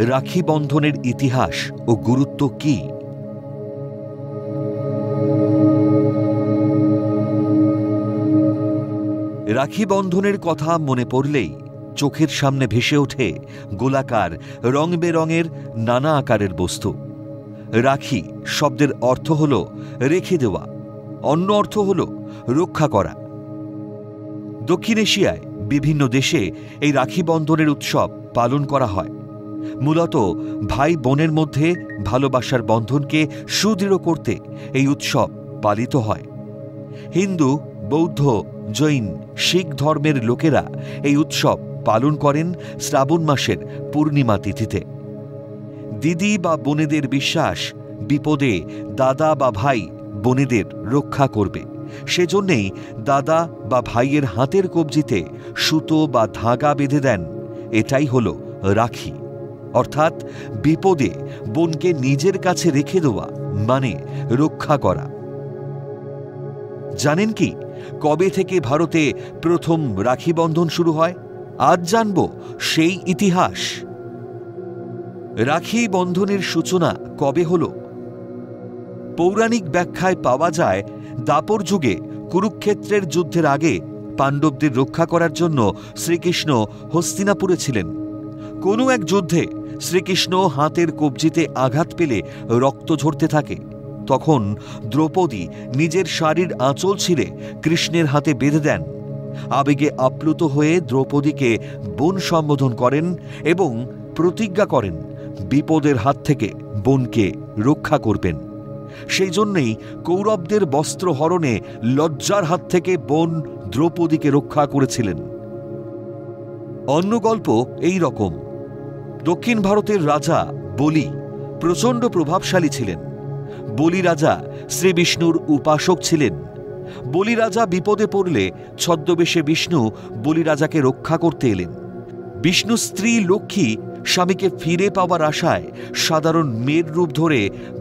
রাখি বন্ধনের ইতিহাস ও গুরুত্ব কি? রাখি বন্ধনের কথা মনে পড়লেই চোখের সামনে ভেসে ওঠে গোলাকার রং বেরঙের নানা আকারের বস্তু। রাখি শব্দের অর্থ হল রেখে দেওয়া, অন্য অর্থ হল রক্ষা করা। দক্ষিণ এশিয়ায় বিভিন্ন দেশে এই রাখি বন্ধনের উৎসব পালন করা হয়। মূলত ভাই বোনের মধ্যে ভালোবাসার বন্ধনকে সুদৃঢ় করতে এই উৎসব পালিত হয়। হিন্দু, বৌদ্ধ, জৈন, শিখ ধর্মের লোকেরা এই উৎসব পালন করেন শ্রাবণ মাসের পূর্ণিমা তিথিতে। দিদি বা বোনেদের বিশ্বাস, বিপদে দাদা বা ভাই বোনেদের রক্ষা করবে। সেজন্যেই দাদা বা ভাইয়ের হাতের কবজিতে সুতো বা ধাগা বেঁধে দেন। এটাই হল রাখি, অর্থাৎ বিপদে বোনকে নিজের কাছে রেখে দেওয়া মানে রক্ষা করা। জানেন কি কবে থেকে ভারতে প্রথম রাখি বন্ধন শুরু হয়? আজ জানব সেই ইতিহাস। রাখি বন্ধনের সূচনা কবে হল? পৌরাণিক ব্যাখ্যায় পাওয়া যায়, দাপর যুগে কুরুক্ষেত্রের যুদ্ধের আগে পাণ্ডবদের রক্ষা করার জন্য শ্রীকৃষ্ণ হস্তিনাপুরে ছিলেন। কোনো এক যুদ্ধে শ্রীকৃষ্ণ হাতের কবজিতে আঘাত পেলে রক্ত ঝরতে থাকে। তখন দ্রৌপদী নিজের শাড়ির আঁচল ছিঁড়ে কৃষ্ণের হাতে বেঁধে দেন। আবেগে আপ্লুত হয়ে দ্রৌপদীকে বোন সম্বোধন করেন এবং প্রতিজ্ঞা করেন বিপদের হাত থেকে বোনকে রক্ষা করবেন। সেই জন্যেই কৌরবদের বস্ত্র হরণে লজ্জার হাত থেকে বোন দ্রৌপদীকে রক্ষা করেছিলেন। অন্য গল্প এই রকম। দক্ষিণ ভারতের রাজা বলি প্রচণ্ড প্রভাবশালী ছিলেন। বলি রাজা শ্রী বিষ্ণুর উপাসক ছিলেন। বলি রাজা বিপদে পড়লে ছদ্মবেশে বিষ্ণু বলি রাজাকে রক্ষা করতে এলেন। বিষ্ণু স্ত্রী লক্ষ্মী স্বামীকে ফিরে পাওয়ার আশায় সাধারণ মেয়ের রূপ ধরে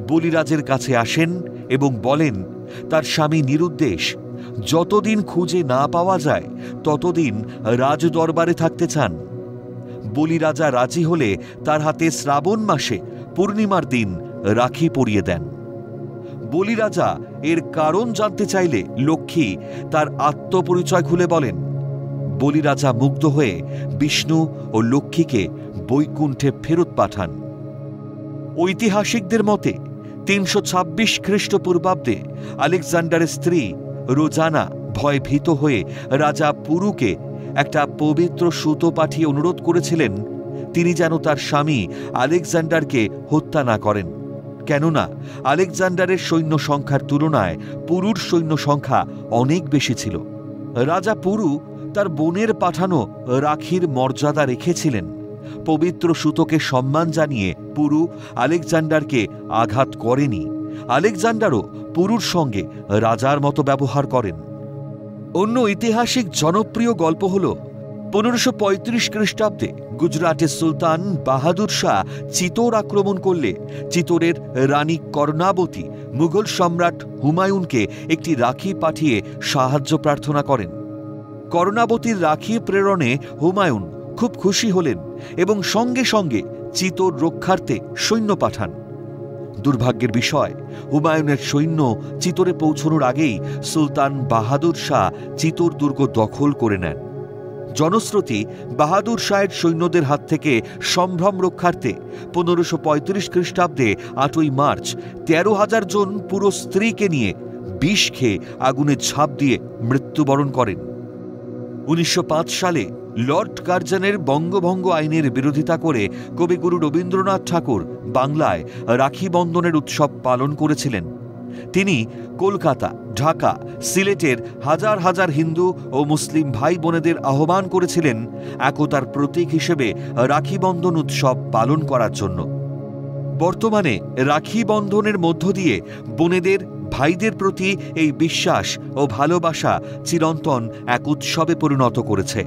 বলিরাজের কাছে আসেন এবং বলেন তার স্বামী নিরুদ্দেশ, যতদিন খুঁজে না পাওয়া যায় ততদিন রাজ দরবারে থাকতে চান। বলি রাজা রাজি হলে তার হাতে শ্রাবণ মাসে পূর্ণিমার দিন রাখি পরিয়ে দেন। বলি রাজা এর কারণ জানতে চাইলে লক্ষ্মী তার আত্মপরিচয় খুলে বলেন। বলি রাজা মুগ্ধ হয়ে বিষ্ণু ও লক্ষ্মীকে বৈকুণ্ঠে ফেরত পাঠান। ঐতিহাসিকদের মতে ৩২৬ খ্রিস্টপূর্বাব্দে আলেকজান্ডারের স্ত্রী রোজানা ভয় ভীত হয়ে রাজা পুরুকে একটা পবিত্র সুতো পাঠিয়ে অনুরোধ করেছিলেন তিনি যেন তার স্বামী আলেকজান্ডারকে হত্যা না করেন, কেননা আলেকজান্ডারের সৈন্য সংখ্যার তুলনায় পুরুর সৈন্য সংখ্যা অনেক বেশি ছিল। রাজা পুরু তার বোনের পাঠানো রাখির মর্যাদা রেখেছিলেন। পবিত্র সুতোকে সম্মান জানিয়ে পুরু আলেকজান্ডারকে আঘাত করেনি। আলেকজান্ডারও পুরুর সঙ্গে রাজার মতো ব্যবহার করেন। অন্য ঐতিহাসিক জনপ্রিয় গল্প হল ১৫৩৫ খ্রিস্টাব্দে গুজরাটের সুলতান বাহাদুর শাহ চিতোর আক্রমণ করলে চিতোরের রানী কর্ণাবতী মুঘল সম্রাট হুমায়ুনকে একটি রাখি পাঠিয়ে সাহায্য প্রার্থনা করেন। কর্ণাবতীর রাখি প্রেরণে হুমায়ুন খুব খুশি হলেন এবং সঙ্গে সঙ্গে চিতোর রক্ষার্থে সৈন্য পাঠান। দুর্ভাগ্যের বিষয়, হুমায়ুনের সৈন্য চিতোরে পৌঁছানোর আগেই সুলতান বাহাদুর শাহ চিতোর দুর্গ দখল করে নেন। জনশ্রুতি বাহাদুর শাহের সৈন্যদের হাত থেকে সম্ভ্রম রক্ষার্থে ১৫৩৫ খ্রিস্টাব্দে ৮ই মার্চ ১৩,০০০ জন পুরো স্ত্রীকে নিয়ে বিষ খেয়ে আগুনে ঝাঁপ দিয়ে মৃত্যুবরণ করেন। ১৯০৫ সালে লর্ড কার্জনের বঙ্গভঙ্গ আইনের বিরোধিতা করে কবিগুরু রবীন্দ্রনাথ ঠাকুর বাংলায় রাখি বন্ধনের উৎসব পালন করেছিলেন। তিনি কলকাতা, ঢাকা, সিলেটের হাজার হাজার হিন্দু ও মুসলিম ভাই বোনেদের আহ্বান করেছিলেন একতার প্রতীক হিসেবে রাখি বন্ধন উৎসব পালন করার জন্য। বর্তমানে রাখি বন্ধনের মধ্য দিয়ে বোনেদের ভাইদের প্রতি এই বিশ্বাস ও ভালোবাসা চিরন্তন এক উৎসবে পরিণত করেছে।